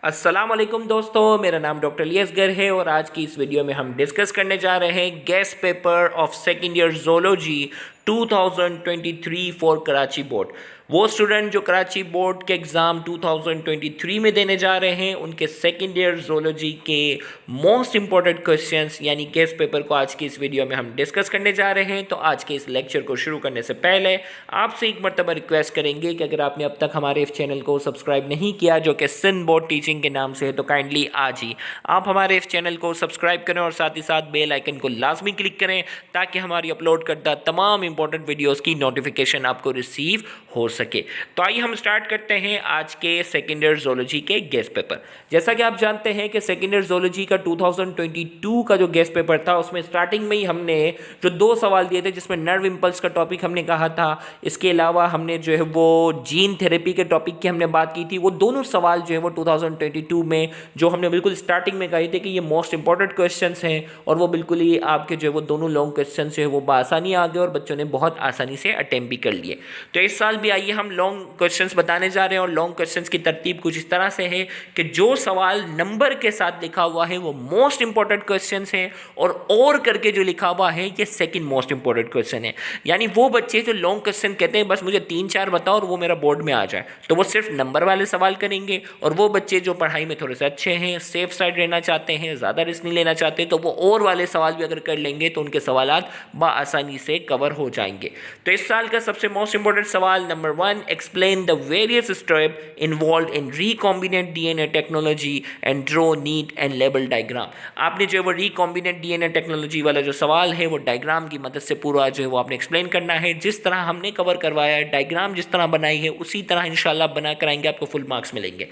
अस्सलाम वालेकुम दोस्तों, मेरा नाम डॉक्टर लियसगर है और आज की इस वीडियो में हम डिस्कस करने जा रहे हैं guest paper of second year zoology 2023 for Karachi board. वो स्टूडेंट जो कराची बोर्ड के एग्ज़ाम 2023 में देने जा रहे हैं उनके सेकेंड ईयर जोलॉजी के मोस्ट इंपॉर्टेंट क्वेश्चंस यानी गेस्ट पेपर को आज की इस वीडियो में हम डिस्कस करने जा रहे हैं। तो आज के इस लेक्चर को शुरू करने से पहले आपसे एक मरतबा रिक्वेस्ट करेंगे कि अगर आपने अब तक हमारे इस चैनल को सब्सक्राइब नहीं किया जो कि सिंध बोर्ड टीचिंग के नाम से है तो काइंडली आज ही आप हमारे इस चैनल को सब्सक्राइब करें और साथ ही साथ बेल आइकन को लाजमी क्लिक करें ताकि हमारी अपलोड करदा तमाम इंपॉर्टेंट वीडियोस की नोटिफिकेशन आपको रिसीव हो सके। तो आइए हम स्टार्ट करते हैं आज के सेकेंड ईयर जोलॉजी के गेस्ट पेपर। जैसा कि आप जानते हैं कि सेकेंड ईयर जोलॉजी का 2022 का जो गेस्ट पेपर था उसमें स्टार्टिंग में ही हमने जो दो सवाल दिए थे जिसमें नर्व इम्पल्स का टॉपिक हमने कहा था, इसके अलावा हमने जो है वो जीन थेरेपी के टॉपिक की हमने बात की थी। वो दोनों सवाल जो है वो 2022 में जो हमने बिल्कुल स्टार्टिंग में कहे थे कि ये मोस्ट इंपॉर्टेंट क्वेश्चंस हैं और वो बिल्कुल ही आपके जो है वो दोनों लॉन्ग क्वेश्चन जो है वो बआसानी आ गए और बच्चों ने बहुत आसानी से अटेम्प्ट भी कर लिए। तो इस साल भी आइए हम लॉन्ग क्वेश्चंस बताने जा रहे हैं और लॉन्ग क्वेश्चंस की तरतीब कुछ इस तरह से है कि जो सवाल नंबर के साथ लिखा हुआ है वो मोस्ट इंपॉर्टेंट क्वेश्चंस हैं और करके जो लिखा हुआ है ये सेकंड मोस्ट इंपॉर्टेंट क्वेश्चन है। यानी वो बच्चे जो लॉन्ग क्वेश्चन कहते हैं बस मुझे 3-4 बताओ और वो मेरा बोर्ड में आ जाए, तो वो सिर्फ नंबर वाले सवाल करेंगे। और वो बच्चे जो पढ़ाई में थोड़े से अच्छे हैं, सेफ साइड रहना चाहते हैं, ज़्यादा रिस्क नहीं लेना चाहते, तो वो और वाले सवाल भी अगर कर लेंगे तो उनके सवालात बआसानी से कवर हो जाएंगे। तो इस साल का सबसे मोस्ट इंपॉर्टेंट सवाल number 1, explain the various step involve in recombinant DNA technology and draw neat and label diagram. आपने जो वो रिकॉम्बिनेंट डीएनए टेक्नोलॉजी वाला जो सवाल है वो डायग्राम की मदद से पूरा जो है वो आपने एक्सप्लेन करना है। जिस तरह हमने कवर करवाया है, डायग्राम जिस तरह बनाई है उसी तरह इंशाल्लाह बना कराएंगे, आपको फुल मार्क्स मिलेंगे।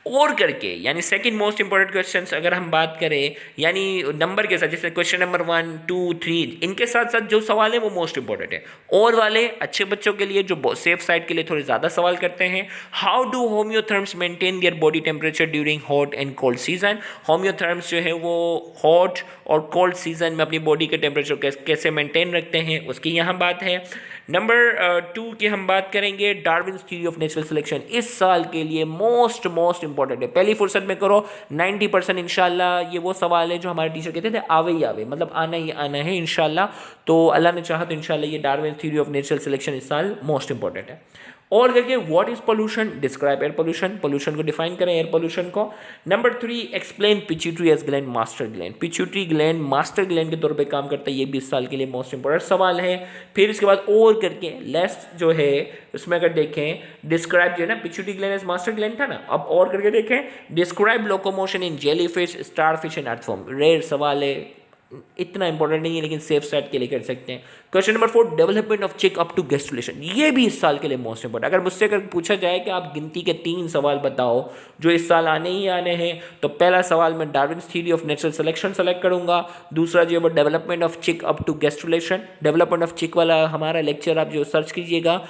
और करके यानी सेकंड मोस्ट इंपॉर्टेंट क्वेश्चंस अगर हम बात करें यानी नंबर के साथ, जैसे क्वेश्चन नंबर 1, 2, 3 इनके साथ साथ जो सवाल है वो मोस्ट इंपॉर्टेंट है। और वाले अच्छे बच्चों के लिए जो सेफ साइड के लिए थोड़े ज़्यादा सवाल करते हैं, how do homeotherms maintain their body temperature during hot and cold season. Homeotherms जो है वो हॉट और कोल्ड सीजन में अपनी बॉडी के टेम्परेचर कैसे मेंटेन रखते हैं उसकी यहाँ बात है। नंबर 2 की हम बात करेंगे, Darwin's theory of natural selection इस साल के लिए मोस्ट इंपॉर्टेंट है। पहली फुर्सत में करो, 90% इंशाल्लाह ये वो सवाल है जो हमारे टीचर कहते थे आवे ही आवे, मतलब आना ही आना है इंशाल्लाह। तो अल्लाह ने चाहा तो इंशाल्लाह ये Darwin theory of natural selection इस साल मोस्ट इंपॉर्टेंट है। और करके what is pollution, describe air pollution, pollution को डिफाइन करें एयर पोल्यूशन को। Number 3, explain pituitary as gland master gland. Pituitary gland master gland के तौर पे काम करता है, ये भी इस साल के लिए मोस्ट इंपॉर्टेंट सवाल है। फिर इसके बाद और करके लेस्ट जो है उसमें अगर देखें डिस्क्राइब जो है ना, pituitary gland as master gland था ना, अब और करके देखें describe locomotion in jellyfish, starfish and earthworm. Rare सवाल है, इतना इंपॉर्टेंट नहीं है लेकिन सेफ साइड के लिए कर सकते हैं। Question number 4, development of chick up to gastrulation, ये भी इस साल के लिए मोस्ट इंपॉर्टेंट। अगर मुझसे अगर पूछा जाए कि आप गिनती के 3 सवाल बताओ जो इस साल आने ही आने हैं, तो पहला सवाल मैं Darwin's theory of natural selection select करूंगा। दूसरा जो है वो development of chick up to gastrulation. Development of chick वाला हमारा लेक्चर आप जो सर्च कीजिएगा,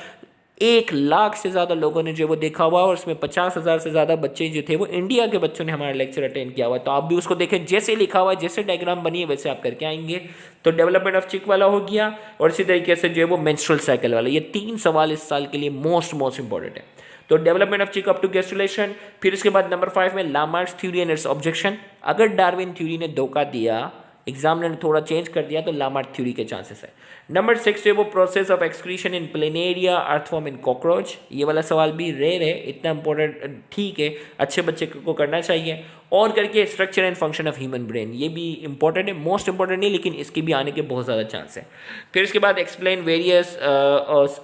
1 लाख से ज़्यादा लोगों ने जो वो देखा हुआ और उसमें 50,000 से ज़्यादा बच्चे जो थे वो इंडिया के बच्चों ने हमारा लेक्चर अटेंड किया हुआ। तो आप भी उसको देखें, जैसे लिखा हुआ है, जैसे डायग्राम बनी है वैसे आप करके आएंगे। तो डेवलपमेंट ऑफ चिक वाला हो गया और इसी तरीके से जो है वो मेंस्ट्रुअल साइकिल वाला, ये 3 सवाल इस साल के लिए मोस्ट इंपॉर्टेंट है। तो development of chick up to gastrulation. फिर इसके बाद नंबर 5 में लामार्क्स थ्योरी एंड इट्स ऑब्जेक्शन। अगर डार्विन थ्योरी ने धोखा दिया, एग्जामिनर ने थोड़ा चेंज कर दिया, तो लामार्क थ्योरी के चांसेस है। नंबर 6 है वो process of excretion in planaria, earthworm in cockroach. ये वाला सवाल भी रेयर है, इतना इंपॉर्टेंट ठीक है, अच्छे बच्चे को करना चाहिए। और करके structure and function of human brain, ये भी इंपॉर्टेंट है, मोस्ट इंपॉर्टेंट नहीं लेकिन इसके भी आने के बहुत ज़्यादा चांस है। फिर इसके बाद explain various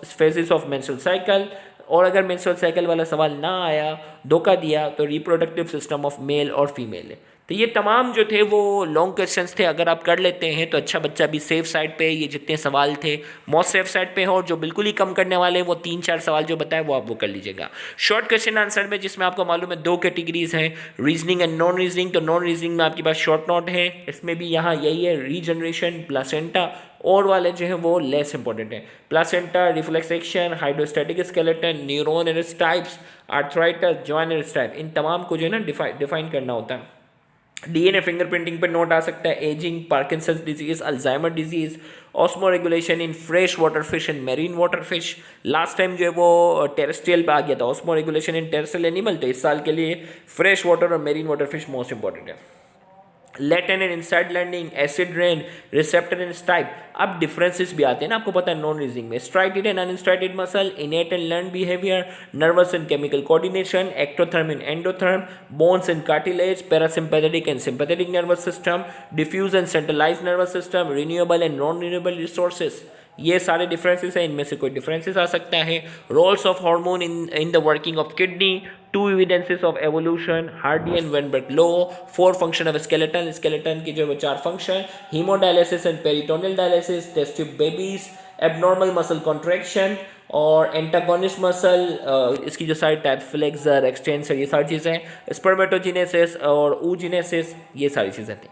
phases of menstrual cycle. और अगर मेंस्ट्रुअल साइकिल वाला सवाल ना आया, धोखा दिया, तो रिप्रोडक्टिव सिस्टम ऑफ मेल और फीमेल है। तो ये तमाम जो थे वो लॉन्ग क्वेश्चंस थे, अगर आप कर लेते हैं तो अच्छा बच्चा भी सेफ साइड पे, ये जितने सवाल थे मोस्ट सेफ साइड पे हो। और जो बिल्कुल ही कम करने वाले हैं वो 3-4 सवाल जो बताए वो आप वो कर लीजिएगा। शॉर्ट क्वेश्चन आंसर में जिसमें आपको मालूम है 2 कैटेगरीज हैं, रीजनिंग एंड नॉन रीजनिंग। तो नॉन रीजनिंग में आपके पास शॉर्ट नोट है, इसमें भी यहाँ यही है, रीजनरेशन, प्लासेंटा। और वाले जो है वो लेस इंपॉर्टेंट है, placenta, reflex action, hydrostatic skeleton, neuron and its types, arthritis, joint and its type, इन तमाम को जो है ना डिफाइन करना होता है। डीएनए फिंगरप्रिंटिंग पे नोट आ सकता है, ageing, Parkinson's disease, Alzheimer disease. Osmoregulation in fresh water fish and marine water fish. Last time जो है वो टेरेस्ट्रियल पे आ गया था osmoregulation in terrestrial animal, तो इस साल के लिए फ्रेश वाटर और marine water fish most important है। Latent and insight learning, acid rain, receptor and its type. अब डिफरेंसेस भी आते हैं ना, आपको पता है नॉन रीजनिंग में, striated and unstriated muscle, innate and learn behaviour, nervous and chemical coordination, ectotherm and endotherm, bones and cartilage, parasympathetic and sympathetic nervous system, diffuse and centralised nervous system, renewable and non renewable resources. ये सारे differences हैं, इनमें से कोई differences आ सकता है। Roles of hormone in the working of kidney, 2 evidences of evolution, Hardy and Weinberg law, 4 function of skeleton की जो 4 function, hemodialysis and peritoneal dialysis, test tube babies, abnormal muscle contraction और एंटागोनिस्ट मसल, इसकी जो सारी type flexor, extensor, ये सारी चीज़ें, spermatogenesis और oogenesis, ये सारी चीज़ें थी।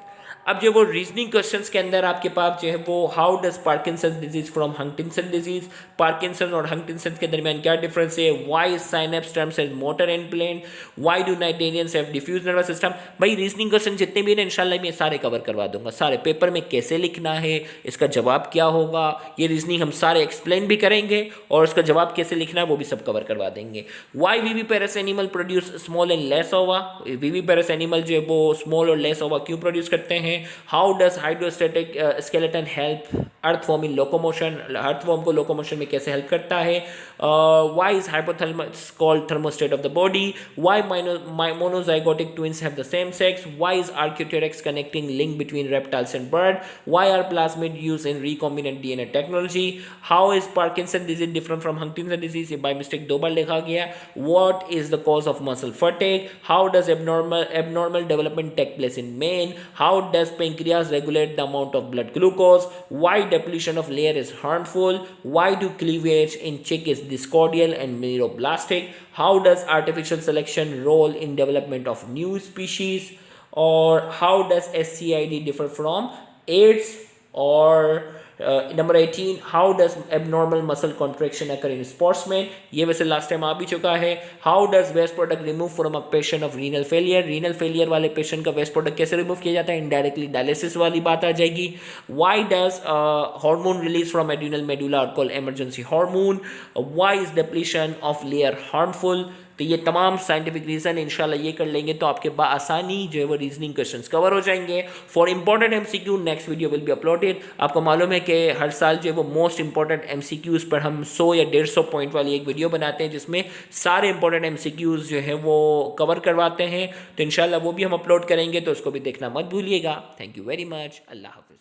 अब जो वो रीजनिंग क्वेश्चंस के अंदर आपके पास जो है वो how does Parkinson disease from Huntington disease, Parkinson और हंटिंगटन के दरमियान क्या डिफरेंस है, why synapse terms as motor and plane, why do cnidarians have diffuse nervous system. भाई रीजनिंग क्वेश्चन जितने भी हैं इंशाल्लाह मैं सारे कवर करवा दूंगा, सारे पेपर में कैसे लिखना है, इसका जवाब क्या होगा, ये रीजनिंग हम सारे एक्सप्लेन भी करेंगे और इसका जवाब कैसे लिखना है वो भी सब कवर करवा देंगे। Why viviparous animal produce small and less ओवा, विविपेरस एनिमल जो है वो स्मॉल और लेस ओवा क्यों प्रोड्यूस करते हैं। How does hydrostatic skeleton help earthworm in locomotion, earthworm को locomotion में कैसे help करता है। Why is hypothalamus called thermostat of the body, why monozygotic twins have the same sex, why is Archaeopteryx connecting link between reptiles and bird, why are plasmid used in recombinant DNA technology, how is Parkinson disease different from Huntington disease, ये by mistake 2 बार लिखा गया। What is the cause of muscle fatigue, how does abnormal development take place in men, how does pancreas regulate the amount of blood glucose, why depletion of layer is harmful, why do cleavage in chick is discordial and meriroblastic, how does artificial selection role in development of new species, or how does SCID differ from AIDS, or number 18 how does abnormal muscle contraction occur in sportsman, ये वैसे last time आ भी चुका है। How does waste product remove from a patient of renal failure, renal failure वाले patient का waste product कैसे remove किया जाता है, इनडायरेक्टली डायलिसिस वाली बात आ जाएगी। Why does hormone release from adrenal medulla are called emergency hormone, why is depletion of layer harmful. तो ये तमाम साइंटिफिक रीज़न इंशाल्लाह ये कर लेंगे तो आपके आसानी जो है वो रीजनिंग क्वेश्चंस कवर हो जाएंगे। For important MCQ next video will be uploaded. आपको मालूम है कि हर साल जो है वो मोस्ट इंपॉर्टेंट एमसीक्यूज़ पर हम 100 या 150 पॉइंट वाली एक वीडियो बनाते हैं जिसमें सारे इंपॉर्टेंट एमसीक्यूज़ जो है वो कवर करवाते हैं, तो इंशाल्लाह वो भी हम अपलोड करेंगे, तो उसको भी देखना मत भूलिएगा। Thank you very much. अल्लाह हाफ़िज़।